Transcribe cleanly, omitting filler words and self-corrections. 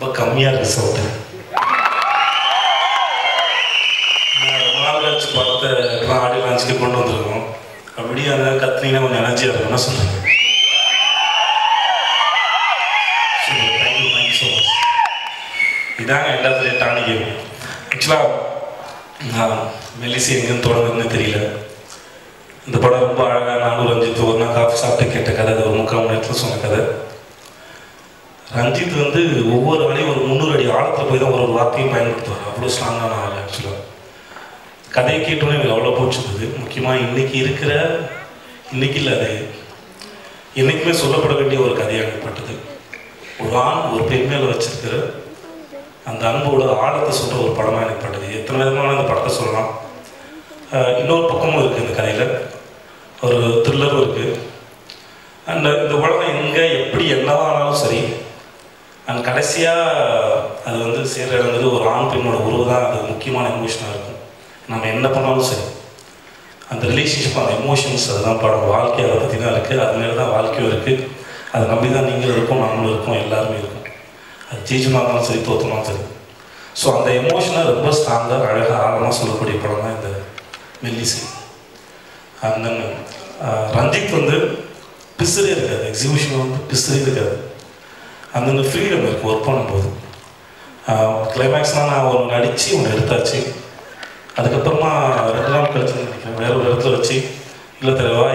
ரொம்ப கம்மியாக இருக்குது சவுண்டு. ரொம்ப நாள் கழிச்சு படத்தை எல்லாம் ஆடியோ லான்ச்சுக்கு கொண்டு வந்துருக்கோம். அப்படியே அந்த கத்துனீங்கன்னா கொஞ்சம் எனர்ஜியாக இருக்கும். என்ன சொல்கிறேன்? Thank you so much. இதாங்க எல்லாத்துலேயும் டானிக்கு. ஆக்சுவலாக மெல்லிசி எங்கேருந்து தொடங்குதுன்னு தெரியல. இந்த படம் ரொம்ப அழகாக நானும் ரஞ்சித் ஒரு நாள் காஃபி சாப்பிட்டு கேட்ட கதை. அது ஒரு 3/4 மணி நேரத்தில் சொன்ன கதை. ரஞ்சித் வந்து ஒவ்வொரு அடியும் ஒரு 300 அடி ஆழத்தில் போய் தான் ஒரு வார்த்தையும் பயன்படுத்துவார். அவ்வளோ ஸ்ட்ராங்கான ஆள். ஆக்சுவலாக கதையை கேட்டோன்னே எனக்கு அவ்வளோ பிடிச்சிருந்தது. முக்கியமாக இன்றைக்கி இல்லை, அது என்றைக்குமே சொல்லப்பட வேண்டிய ஒரு கதையாக ஏற்பட்டது. ஒரு ஆண் ஒரு பெண் மேலே வச்சிருக்கிற அந்த அன்போட ஆழத்தை சொல்கிற ஒரு படமாக ஏற்பட்டது. எத்தனை விதமான அந்த படத்தை சொல்லலாம். இன்னொரு பக்கமும் இருக்குது இந்த கதையில். ஒரு த்ரில்லரும் இருக்குது. அண்ட் இந்த உலகம் எங்கே எப்படி என்னவானாலும் சரி, அண்ட் கடைசியாக அது வந்து சேர்ற இடங்கிறது ஒரு ஆண் பெண்ணோட உறவு தான். அது முக்கியமான எமோஷனாக இருக்கும். நம்ம என்ன பண்ணாலும் சரி, அந்த ரிலேஷன்ஷிப், அந்த எமோஷன்ஸ், அதுதான் படம். வாழ்க்கை அதை பற்றி தான் இருக்குது. அது மேலே தான் வாழ்க்கையும் இருக்குது. அதை நம்பி தான் நீங்களும் இருக்கும், நாங்களும் இருக்கோம், எல்லாருமே இருக்கும். அது ஜெயிச்சுமா இருந்தாலும் சரி, தோற்றுனாலும் சரி. ஸோ அந்த எமோஷனை ரொம்ப ஸ்ட்ராங்காக அழகாக ஆழமாக சொல்லக்கூடிய படம் தான் இந்த மெல்லிசை. அந்த ரஞ்சித் வந்து பிசுறே இருக்காது. எக்ஸிபிஷன் வந்து பிசுறே இருக்காது. அந்த ஃப்ரீடம் இருக்குது ஒர்க் பண்ணும்போது. கிளைமேக்ஸ்லாம் நான் ஒன்று நடித்து ஒன்று எடுத்தாச்சு. அதுக்கப்புறமா 2 நாள் கழிச்சு நினைக்கிறேன் வேற ஒரு இடத்துல வச்சு இல்லை தலைவா